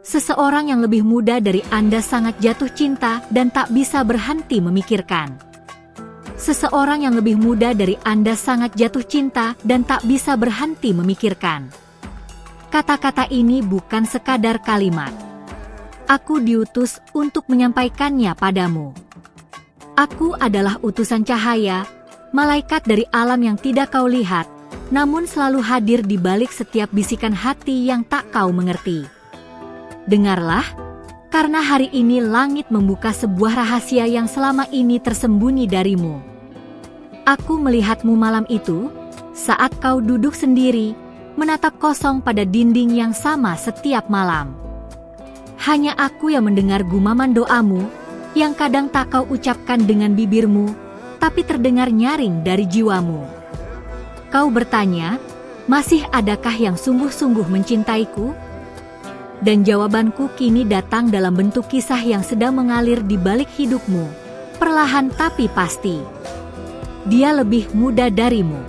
Seseorang yang lebih muda dari Anda sangat jatuh cinta dan tak bisa berhenti memikirkan. Seseorang yang lebih muda dari Anda sangat jatuh cinta dan tak bisa berhenti memikirkan. Kata-kata ini bukan sekadar kalimat. Aku diutus untuk menyampaikannya padamu. Aku adalah utusan cahaya, malaikat dari alam yang tidak kau lihat, namun selalu hadir di balik setiap bisikan hati yang tak kau mengerti. Dengarlah, karena hari ini langit membuka sebuah rahasia yang selama ini tersembunyi darimu. Aku melihatmu malam itu, saat kau duduk sendiri, menatap kosong pada dinding yang sama setiap malam. Hanya aku yang mendengar gumaman doamu, yang kadang tak kau ucapkan dengan bibirmu, tapi terdengar nyaring dari jiwamu. Kau bertanya, masih adakah yang sungguh-sungguh mencintaiku? Dan jawabanku kini datang dalam bentuk kisah yang sedang mengalir di balik hidupmu, perlahan tapi pasti. Dia lebih muda darimu.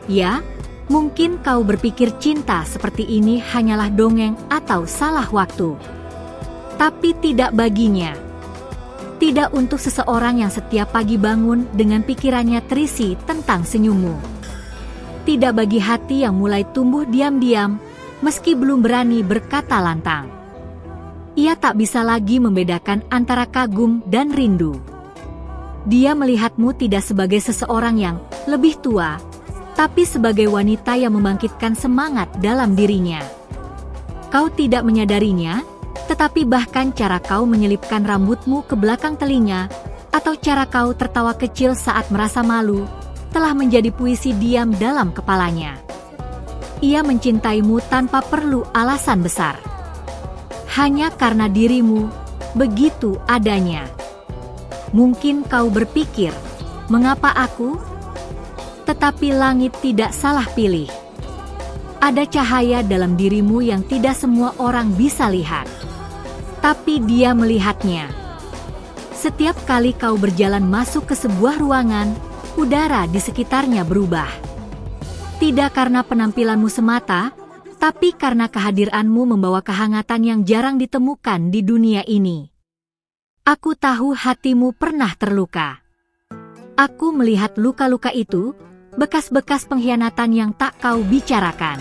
Ya, mungkin kau berpikir cinta seperti ini hanyalah dongeng atau salah waktu. Tapi tidak baginya. Tidak untuk seseorang yang setiap pagi bangun dengan pikirannya terisi tentang senyummu. Tidak bagi hati yang mulai tumbuh diam-diam, meski belum berani berkata lantang. Ia tak bisa lagi membedakan antara kagum dan rindu. Dia melihatmu tidak sebagai seseorang yang lebih tua, tapi sebagai wanita yang membangkitkan semangat dalam dirinya. Kau tidak menyadarinya, tetapi bahkan cara kau menyelipkan rambutmu ke belakang telinga, atau cara kau tertawa kecil saat merasa malu, telah menjadi puisi diam dalam kepalanya. Ia mencintaimu tanpa perlu alasan besar. Hanya karena dirimu, begitu adanya. Mungkin kau berpikir, mengapa aku? Tetapi langit tidak salah pilih. Ada cahaya dalam dirimu yang tidak semua orang bisa lihat. Tapi dia melihatnya. Setiap kali kau berjalan masuk ke sebuah ruangan, udara di sekitarnya berubah. Tidak karena penampilanmu semata, tapi karena kehadiranmu membawa kehangatan yang jarang ditemukan di dunia ini. Aku tahu hatimu pernah terluka. Aku melihat luka-luka itu, bekas-bekas pengkhianatan yang tak kau bicarakan.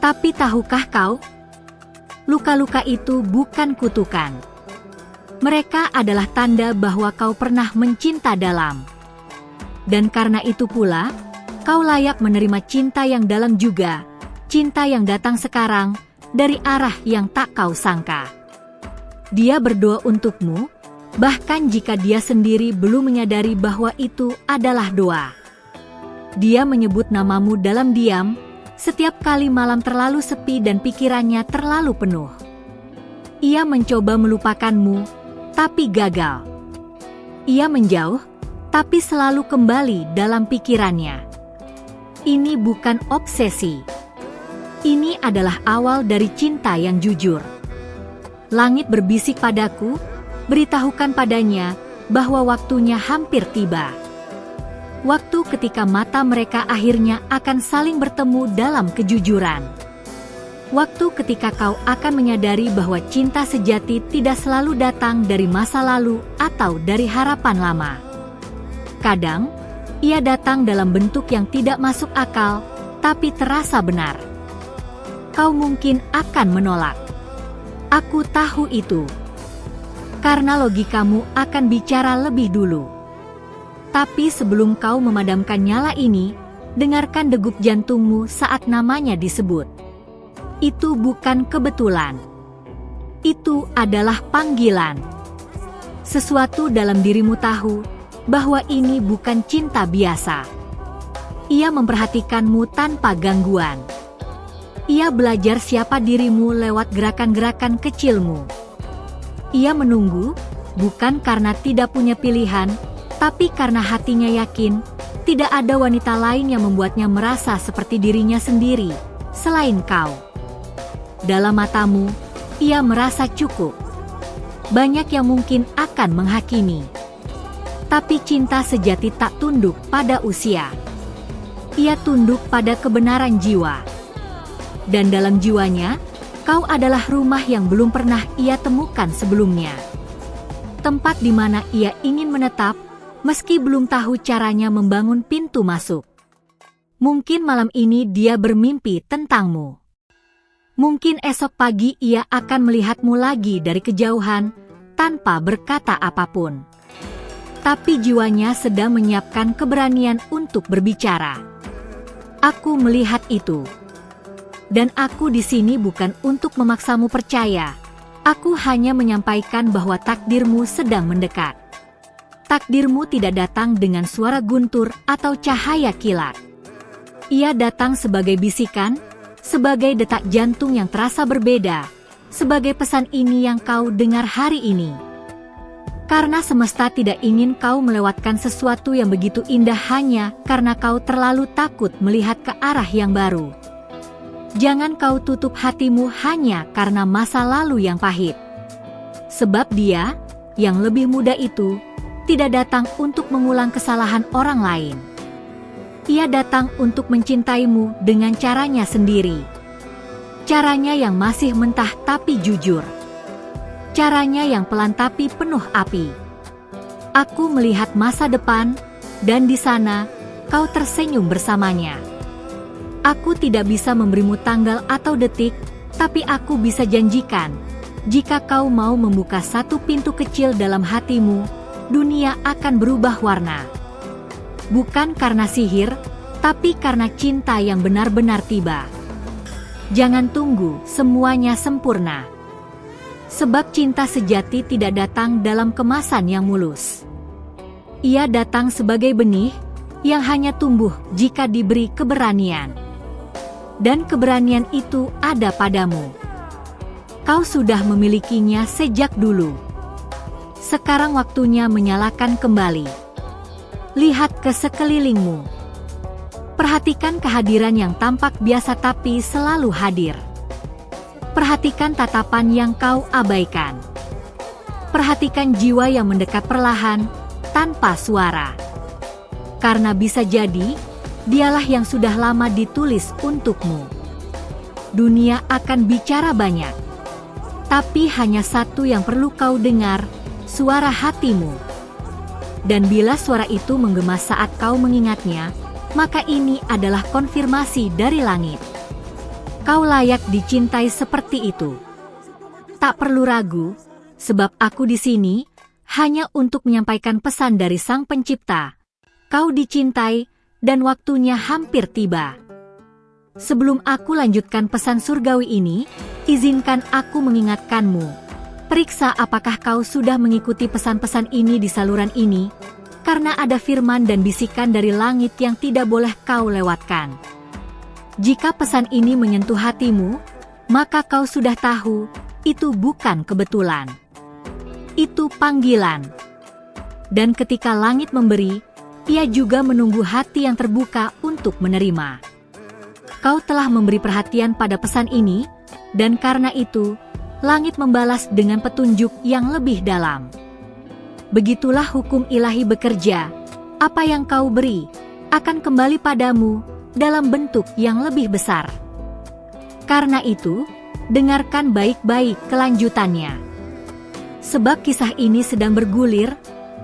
Tapi tahukah kau? Luka-luka itu bukan kutukan. Mereka adalah tanda bahwa kau pernah mencinta dalam. Dan karena itu pula, kau layak menerima cinta yang dalam juga, cinta yang datang sekarang, dari arah yang tak kau sangka. Dia berdoa untukmu, bahkan jika dia sendiri belum menyadari bahwa itu adalah doa. Dia menyebut namamu dalam diam, setiap kali malam terlalu sepi dan pikirannya terlalu penuh. Ia mencoba melupakanmu, tapi gagal. Ia menjauh, tapi selalu kembali dalam pikirannya. Ini bukan obsesi. Ini adalah awal dari cinta yang jujur. Langit berbisik padaku, beritahukan padanya bahwa waktunya hampir tiba. Waktu ketika mata mereka akhirnya akan saling bertemu dalam kejujuran. Waktu ketika kau akan menyadari bahwa cinta sejati tidak selalu datang dari masa lalu atau dari harapan lama. Kadang, ia datang dalam bentuk yang tidak masuk akal, tapi terasa benar. Kau mungkin akan menolak. Aku tahu itu. Karena logikamu akan bicara lebih dulu. Tapi sebelum kau memadamkan nyala ini, dengarkan degup jantungmu saat namanya disebut. Itu bukan kebetulan. Itu adalah panggilan. Sesuatu dalam dirimu tahu bahwa ini bukan cinta biasa. Ia memperhatikanmu tanpa gangguan. Ia belajar siapa dirimu lewat gerakan-gerakan kecilmu. Ia menunggu, bukan karena tidak punya pilihan, tapi karena hatinya yakin, tidak ada wanita lain yang membuatnya merasa seperti dirinya sendiri, selain kau. Dalam matamu, ia merasa cukup. Banyak yang mungkin akan menghakimi. Tapi cinta sejati tak tunduk pada usia. Ia tunduk pada kebenaran jiwa. Dan dalam jiwanya, Kau adalah rumah yang belum pernah ia temukan sebelumnya. Tempat di mana ia ingin menetap, meski belum tahu caranya membangun pintu masuk. Mungkin malam ini dia bermimpi tentangmu. Mungkin esok pagi ia akan melihatmu lagi dari kejauhan, tanpa berkata apapun. Tapi jiwanya sedang menyiapkan keberanian untuk berbicara. Aku melihat itu. Dan aku di sini bukan untuk memaksamu percaya. Aku hanya menyampaikan bahwa takdirmu sedang mendekat. Takdirmu tidak datang dengan suara guntur atau cahaya kilat. Ia datang sebagai bisikan, sebagai detak jantung yang terasa berbeda, sebagai pesan ini yang kau dengar hari ini. Karena semesta tidak ingin kau melewatkan sesuatu yang begitu indah hanya karena kau terlalu takut melihat ke arah yang baru. Jangan kau tutup hatimu hanya karena masa lalu yang pahit. Sebab dia, yang lebih muda itu, tidak datang untuk mengulang kesalahan orang lain. Ia datang untuk mencintaimu dengan caranya sendiri. Caranya yang masih mentah tapi jujur. Caranya yang pelan tapi penuh api. Aku melihat masa depan, dan di sana, kau tersenyum bersamanya. Aku tidak bisa memberimu tanggal atau detik, tapi aku bisa janjikan, jika kau mau membuka satu pintu kecil dalam hatimu, dunia akan berubah warna. Bukan karena sihir, tapi karena cinta yang benar-benar tiba. Jangan tunggu semuanya sempurna. Sebab cinta sejati tidak datang dalam kemasan yang mulus. Ia datang sebagai benih, yang hanya tumbuh jika diberi keberanian. Dan keberanian itu ada padamu. Kau sudah memilikinya sejak dulu. Sekarang waktunya menyalakan kembali. Lihat ke sekelilingmu. Perhatikan kehadiran yang tampak biasa tapi selalu hadir. Perhatikan tatapan yang kau abaikan. Perhatikan jiwa yang mendekat perlahan, tanpa suara. Karena bisa jadi, dialah yang sudah lama ditulis untukmu. Dunia akan bicara banyak. Tapi hanya satu yang perlu kau dengar, suara hatimu. Dan bila suara itu menggema saat kau mengingatnya, maka ini adalah konfirmasi dari langit. Kau layak dicintai seperti itu. Tak perlu ragu, sebab aku di sini hanya untuk menyampaikan pesan dari Sang Pencipta. Kau dicintai, dan waktunya hampir tiba. Sebelum aku lanjutkan pesan surgawi ini, izinkan aku mengingatkanmu. Periksa apakah kau sudah mengikuti pesan-pesan ini di saluran ini, karena ada firman dan bisikan dari langit yang tidak boleh kau lewatkan. Jika pesan ini menyentuh hatimu, maka kau sudah tahu, itu bukan kebetulan. Itu panggilan. Dan ketika langit memberi, ia juga menunggu hati yang terbuka untuk menerima. Kau telah memberi perhatian pada pesan ini, dan karena itu, langit membalas dengan petunjuk yang lebih dalam. Begitulah hukum ilahi bekerja. Apa yang kau beri, akan kembali padamu, dalam bentuk yang lebih besar. Karena itu, dengarkan baik-baik kelanjutannya. Sebab kisah ini sedang bergulir,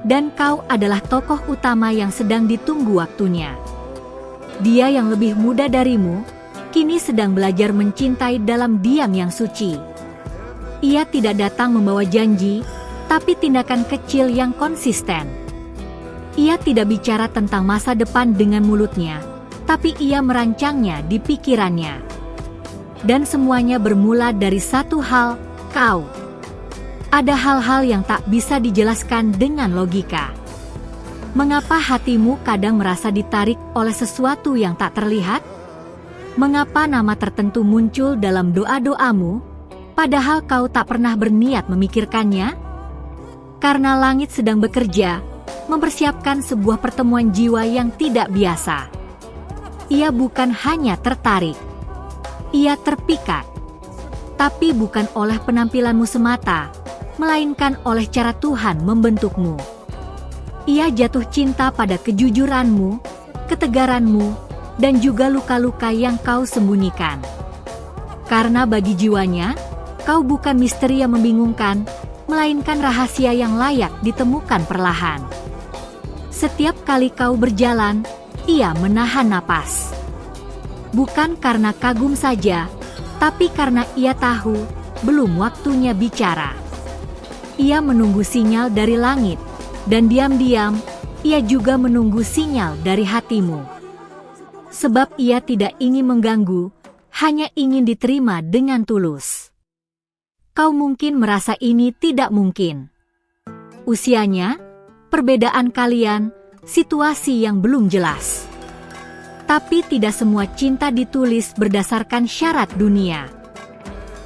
dan kau adalah tokoh utama yang sedang ditunggu waktunya. Dia yang lebih muda darimu, kini sedang belajar mencintai dalam diam yang suci. Ia tidak datang membawa janji, tapi tindakan kecil yang konsisten. Ia tidak bicara tentang masa depan dengan mulutnya, tapi ia merancangnya di pikirannya. Dan semuanya bermula dari satu hal, kau. Ada hal-hal yang tak bisa dijelaskan dengan logika. Mengapa hatimu kadang merasa ditarik oleh sesuatu yang tak terlihat? Mengapa nama tertentu muncul dalam doa-doamu, padahal kau tak pernah berniat memikirkannya? Karena langit sedang bekerja, mempersiapkan sebuah pertemuan jiwa yang tidak biasa. Ia bukan hanya tertarik. Ia terpikat. Tapi bukan oleh penampilanmu semata, melainkan oleh cara Tuhan membentukmu. Ia jatuh cinta pada kejujuranmu, ketegaranmu, dan juga luka-luka yang kau sembunyikan. Karena bagi jiwanya, kau bukan misteri yang membingungkan, melainkan rahasia yang layak ditemukan perlahan. Setiap kali kau berjalan, ia menahan napas. Bukan karena kagum saja, tapi karena ia tahu belum waktunya bicara. Ia menunggu sinyal dari langit, dan diam-diam ia juga menunggu sinyal dari hatimu. Sebab ia tidak ingin mengganggu, hanya ingin diterima dengan tulus. Kau mungkin merasa ini tidak mungkin. Usianya, perbedaan kalian, situasi yang belum jelas. Tapi tidak semua cinta ditulis berdasarkan syarat dunia.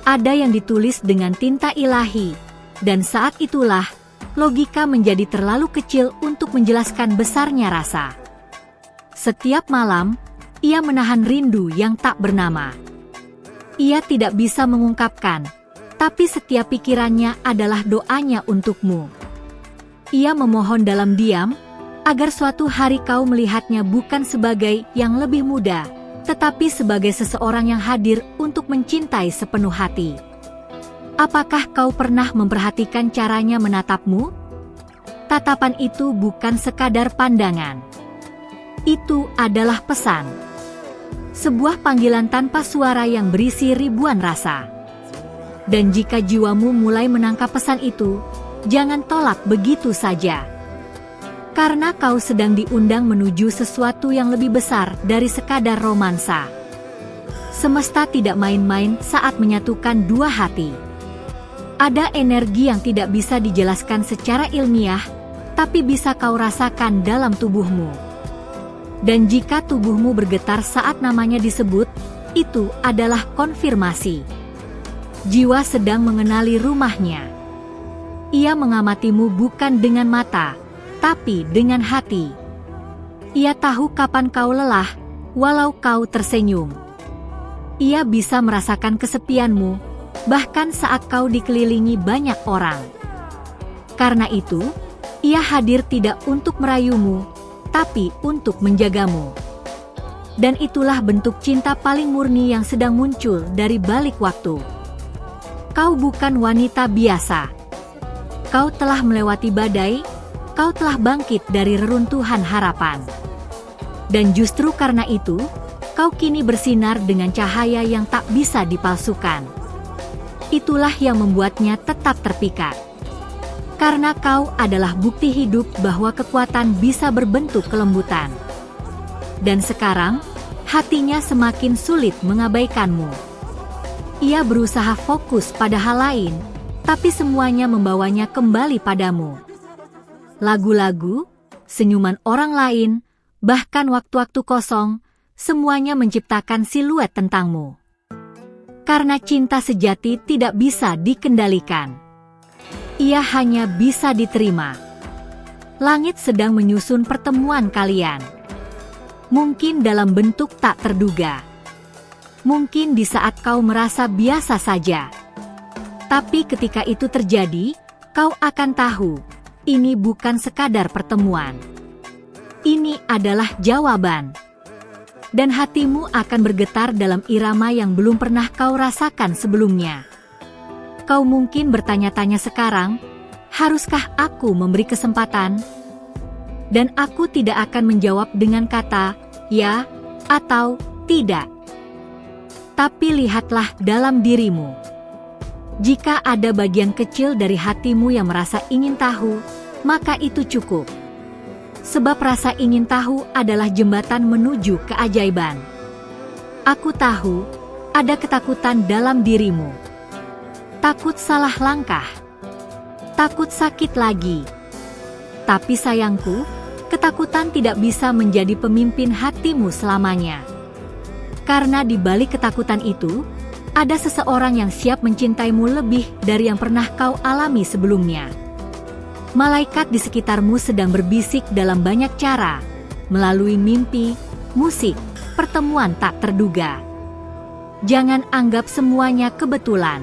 Ada yang ditulis dengan tinta ilahi, dan saat itulah logika menjadi terlalu kecil untuk menjelaskan besarnya rasa. Setiap malam, ia menahan rindu yang tak bernama. Ia tidak bisa mengungkapkan, tapi setiap pikirannya adalah doanya untukmu. Ia memohon dalam diam, agar suatu hari kau melihatnya bukan sebagai yang lebih muda, tetapi sebagai seseorang yang hadir untuk mencintai sepenuh hati. Apakah kau pernah memperhatikan caranya menatapmu? Tatapan itu bukan sekadar pandangan. Itu adalah pesan. Sebuah panggilan tanpa suara yang berisi ribuan rasa. Dan jika jiwamu mulai menangkap pesan itu, jangan tolak begitu saja. Karena kau sedang diundang menuju sesuatu yang lebih besar dari sekadar romansa. Semesta tidak main-main saat menyatukan dua hati. Ada energi yang tidak bisa dijelaskan secara ilmiah, tapi bisa kau rasakan dalam tubuhmu. Dan jika tubuhmu bergetar saat namanya disebut, itu adalah konfirmasi. Jiwa sedang mengenali rumahnya. Ia mengamatimu bukan dengan mata, tapi dengan hati. Ia tahu kapan kau lelah, walau kau tersenyum. Ia bisa merasakan kesepianmu, bahkan saat kau dikelilingi banyak orang. Karena itu, ia hadir tidak untuk merayumu, tapi untuk menjagamu. Dan itulah bentuk cinta paling murni yang sedang muncul dari balik waktu. Kau bukan wanita biasa. Kau telah melewati badai, kau telah bangkit dari reruntuhan harapan. Dan justru karena itu, kau kini bersinar dengan cahaya yang tak bisa dipalsukan. Itulah yang membuatnya tetap terpikat. Karena kau adalah bukti hidup bahwa kekuatan bisa berbentuk kelembutan. Dan sekarang, hatinya semakin sulit mengabaikanmu. Ia berusaha fokus pada hal lain, tapi semuanya membawanya kembali padamu. Lagu-lagu, senyuman orang lain, bahkan waktu-waktu kosong, semuanya menciptakan siluet tentangmu. Karena cinta sejati tidak bisa dikendalikan. Ia hanya bisa diterima. Langit sedang menyusun pertemuan kalian. Mungkin dalam bentuk tak terduga. Mungkin di saat kau merasa biasa saja. Tapi ketika itu terjadi, kau akan tahu, ini bukan sekadar pertemuan. Ini adalah jawaban. Dan hatimu akan bergetar dalam irama yang belum pernah kau rasakan sebelumnya. Kau mungkin bertanya-tanya sekarang, haruskah aku memberi kesempatan? Dan aku tidak akan menjawab dengan kata, ya, atau tidak. Tapi lihatlah dalam dirimu. Jika ada bagian kecil dari hatimu yang merasa ingin tahu, maka itu cukup. Sebab rasa ingin tahu adalah jembatan menuju keajaiban. Aku tahu, ada ketakutan dalam dirimu. Takut salah langkah. Takut sakit lagi. Tapi sayangku, ketakutan tidak bisa menjadi pemimpin hatimu selamanya. Karena di balik ketakutan itu, ada seseorang yang siap mencintaimu lebih dari yang pernah kau alami sebelumnya. Malaikat di sekitarmu sedang berbisik dalam banyak cara, melalui mimpi, musik, pertemuan tak terduga. Jangan anggap semuanya kebetulan.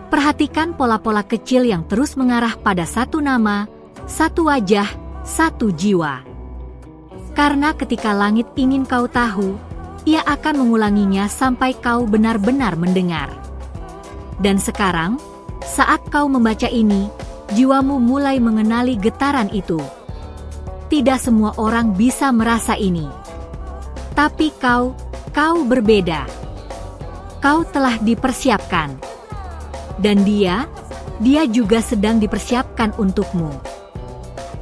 Perhatikan pola-pola kecil yang terus mengarah pada satu nama, satu wajah, satu jiwa. Karena ketika langit ingin kau tahu, ia akan mengulanginya sampai kau benar-benar mendengar. Dan sekarang, saat kau membaca ini, jiwamu mulai mengenali getaran itu. Tidak semua orang bisa merasa ini. Tapi kau berbeda. Kau telah dipersiapkan. Dan dia juga sedang dipersiapkan untukmu.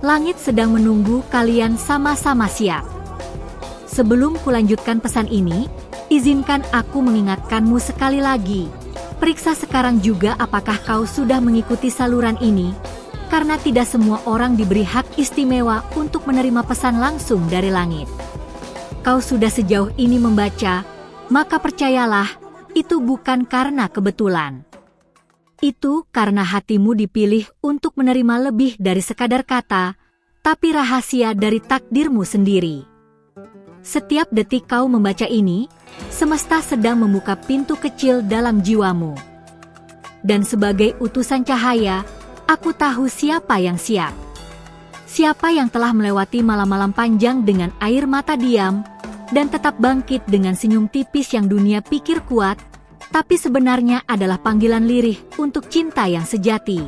Langit sedang menunggu kalian sama-sama siap. Sebelum kulanjutkan pesan ini, izinkan aku mengingatkanmu sekali lagi. Periksa sekarang juga apakah kau sudah mengikuti saluran ini, karena tidak semua orang diberi hak istimewa untuk menerima pesan langsung dari langit. Kau sudah sejauh ini membaca, maka percayalah, itu bukan karena kebetulan. Itu karena hatimu dipilih untuk menerima lebih dari sekadar kata, tapi rahasia dari takdirmu sendiri. Setiap detik kau membaca ini, semesta sedang membuka pintu kecil dalam jiwamu. Dan sebagai utusan cahaya, aku tahu siapa yang siap. Siapa yang telah melewati malam-malam panjang dengan air mata diam, dan tetap bangkit dengan senyum tipis yang dunia pikir kuat, tapi sebenarnya adalah panggilan lirih untuk cinta yang sejati.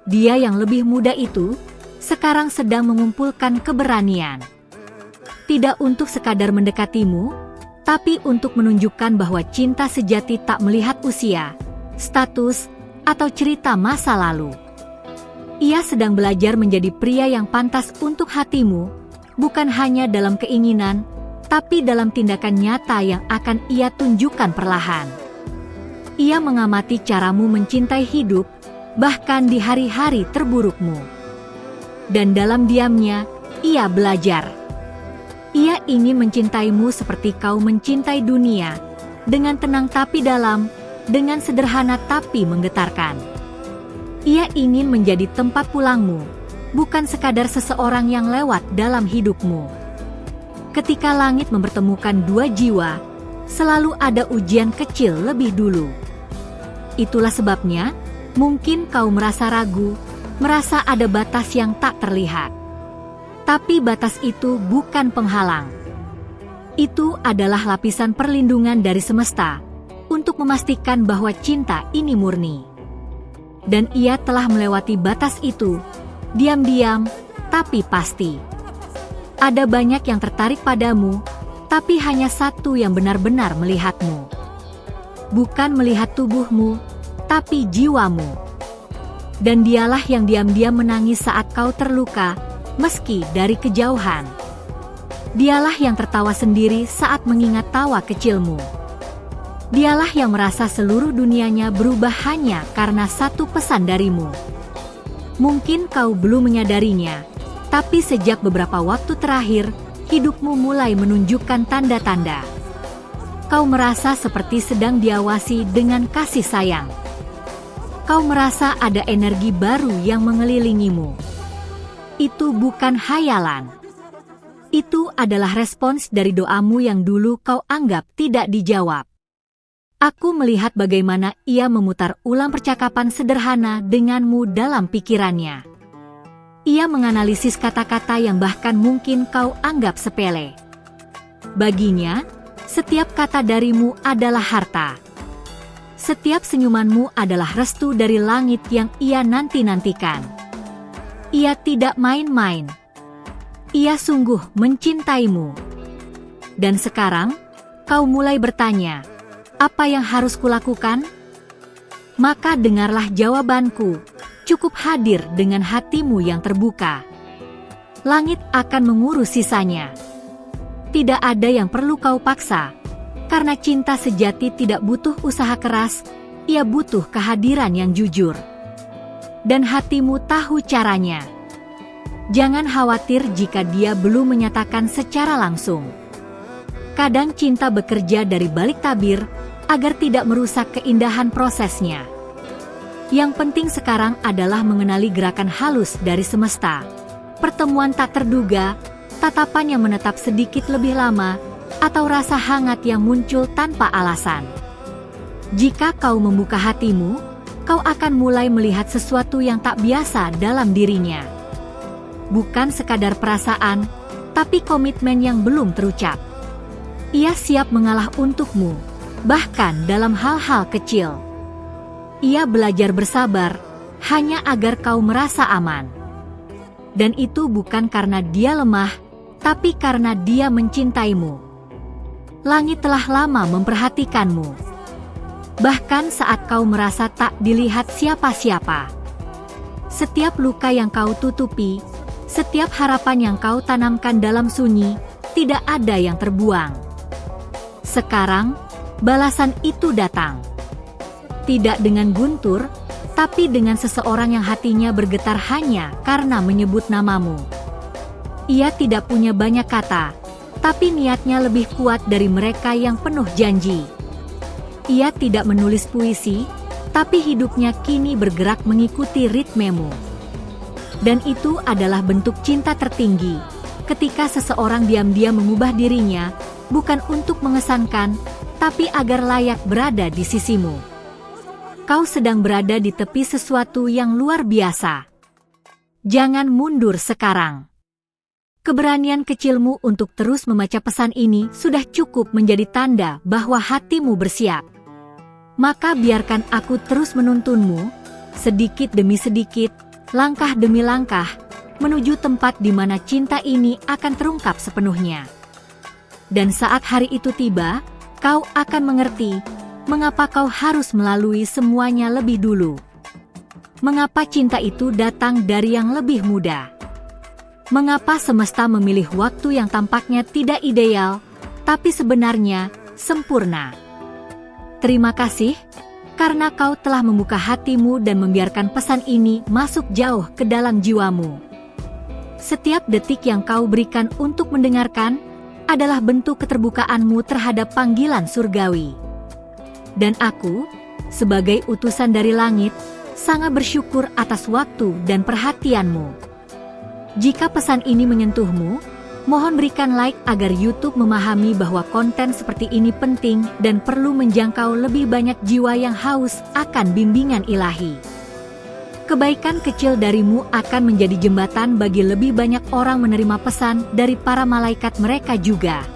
Dia yang lebih muda itu, sekarang sedang mengumpulkan keberanian. Tidak untuk sekadar mendekatimu, tapi untuk menunjukkan bahwa cinta sejati tak melihat usia, status, atau cerita masa lalu. Ia sedang belajar menjadi pria yang pantas untuk hatimu, bukan hanya dalam keinginan, tapi dalam tindakan nyata yang akan ia tunjukkan perlahan. Ia mengamati caramu mencintai hidup, bahkan di hari-hari terburukmu. Dan dalam diamnya, ia belajar. Ia ingin mencintaimu seperti kau mencintai dunia, dengan tenang tapi dalam, dengan sederhana tapi menggetarkan. Ia ingin menjadi tempat pulangmu, bukan sekadar seseorang yang lewat dalam hidupmu. Ketika langit mempertemukan dua jiwa, selalu ada ujian kecil lebih dulu. Itulah sebabnya, mungkin kau merasa ragu, merasa ada batas yang tak terlihat. Tapi batas itu bukan penghalang. Itu adalah lapisan perlindungan dari semesta, untuk memastikan bahwa cinta ini murni. Dan ia telah melewati batas itu, diam-diam, tapi pasti. Ada banyak yang tertarik padamu, tapi hanya satu yang benar-benar melihatmu. Bukan melihat tubuhmu, tapi jiwamu. Dan dialah yang diam-diam menangis saat kau terluka, meski dari kejauhan. Dialah yang tertawa sendiri saat mengingat tawa kecilmu. Dialah yang merasa seluruh dunianya berubah hanya karena satu pesan darimu. Mungkin kau belum menyadarinya, tapi sejak beberapa waktu terakhir, hidupmu mulai menunjukkan tanda-tanda. Kau merasa seperti sedang diawasi dengan kasih sayang. Kau merasa ada energi baru yang mengelilingimu. Itu bukan hayalan. Itu adalah respons dari doamu yang dulu kau anggap tidak dijawab. Aku melihat bagaimana ia memutar ulang percakapan sederhana denganmu dalam pikirannya. Ia menganalisis kata-kata yang bahkan mungkin kau anggap sepele. Baginya, setiap kata darimu adalah harta. Setiap senyumanmu adalah restu dari langit yang ia nanti-nantikan. Ia tidak main-main. Ia sungguh mencintaimu. Dan sekarang, kau mulai bertanya, apa yang harus kulakukan? Maka dengarlah jawabanku, cukup hadir dengan hatimu yang terbuka. Langit akan mengurus sisanya. Tidak ada yang perlu kau paksa, karena cinta sejati tidak butuh usaha keras, ia butuh kehadiran yang jujur. Dan hatimu tahu caranya. Jangan khawatir jika dia belum menyatakan secara langsung. Kadang cinta bekerja dari balik tabir, agar tidak merusak keindahan prosesnya. Yang penting sekarang adalah mengenali gerakan halus dari semesta. Pertemuan tak terduga, tatapan yang menetap sedikit lebih lama, atau rasa hangat yang muncul tanpa alasan. Jika kau membuka hatimu, kau akan mulai melihat sesuatu yang tak biasa dalam dirinya. Bukan sekadar perasaan, tapi komitmen yang belum terucap. Ia siap mengalah untukmu, bahkan dalam hal-hal kecil. Ia belajar bersabar, hanya agar kau merasa aman. Dan itu bukan karena dia lemah, tapi karena dia mencintaimu. Langit telah lama memperhatikanmu. Bahkan saat kau merasa tak dilihat siapa-siapa. Setiap luka yang kau tutupi, setiap harapan yang kau tanamkan dalam sunyi, tidak ada yang terbuang. Sekarang, balasan itu datang. Tidak dengan guntur, tapi dengan seseorang yang hatinya bergetar hanya karena menyebut namamu. Ia tidak punya banyak kata, tapi niatnya lebih kuat dari mereka yang penuh janji. Ia tidak menulis puisi, tapi hidupnya kini bergerak mengikuti ritmemu. Dan itu adalah bentuk cinta tertinggi, ketika seseorang diam-diam mengubah dirinya, bukan untuk mengesankan, tapi agar layak berada di sisimu. Kau sedang berada di tepi sesuatu yang luar biasa. Jangan mundur sekarang. Keberanian kecilmu untuk terus membaca pesan ini sudah cukup menjadi tanda bahwa hatimu bersiap. Maka biarkan aku terus menuntunmu, sedikit demi sedikit, langkah demi langkah, menuju tempat di mana cinta ini akan terungkap sepenuhnya. Dan saat hari itu tiba, kau akan mengerti mengapa kau harus melalui semuanya lebih dulu. Mengapa cinta itu datang dari yang lebih muda. Mengapa semesta memilih waktu yang tampaknya tidak ideal, tapi sebenarnya sempurna. Terima kasih, karena kau telah membuka hatimu dan membiarkan pesan ini masuk jauh ke dalam jiwamu. Setiap detik yang kau berikan untuk mendengarkan adalah bentuk keterbukaanmu terhadap panggilan surgawi. Dan aku, sebagai utusan dari langit, sangat bersyukur atas waktu dan perhatianmu. Jika pesan ini menyentuhmu, mohon berikan like agar YouTube memahami bahwa konten seperti ini penting dan perlu menjangkau lebih banyak jiwa yang haus akan bimbingan ilahi. Kebaikan kecil darimu akan menjadi jembatan bagi lebih banyak orang menerima pesan dari para malaikat mereka juga.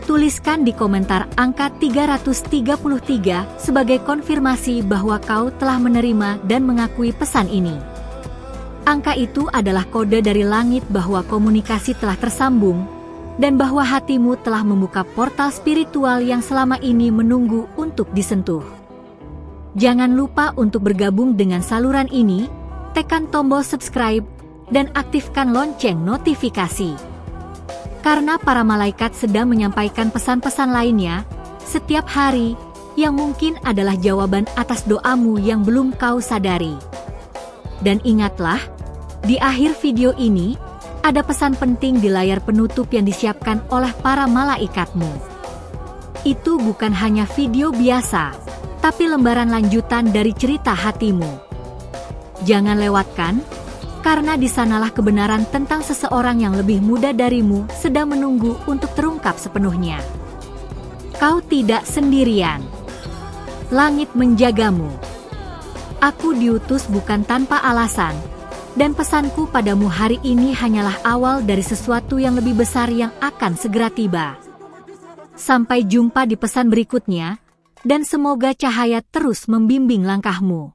Tuliskan di komentar angka 333 sebagai konfirmasi bahwa kau telah menerima dan mengakui pesan ini. Angka itu adalah kode dari langit bahwa komunikasi telah tersambung, dan bahwa hatimu telah membuka portal spiritual yang selama ini menunggu untuk disentuh. Jangan lupa untuk bergabung dengan saluran ini, tekan tombol subscribe, dan aktifkan lonceng notifikasi. Karena para malaikat sedang menyampaikan pesan-pesan lainnya, setiap hari, yang mungkin adalah jawaban atas doamu yang belum kau sadari. Dan ingatlah, di akhir video ini, ada pesan penting di layar penutup yang disiapkan oleh para malaikatmu. Itu bukan hanya video biasa, tapi lembaran lanjutan dari cerita hatimu. Jangan lewatkan, karena di sanalah kebenaran tentang seseorang yang lebih muda darimu sedang menunggu untuk terungkap sepenuhnya. Kau tidak sendirian. Langit menjagamu. Aku diutus bukan tanpa alasan, dan pesanku padamu hari ini hanyalah awal dari sesuatu yang lebih besar yang akan segera tiba. Sampai jumpa di pesan berikutnya, dan semoga cahaya terus membimbing langkahmu.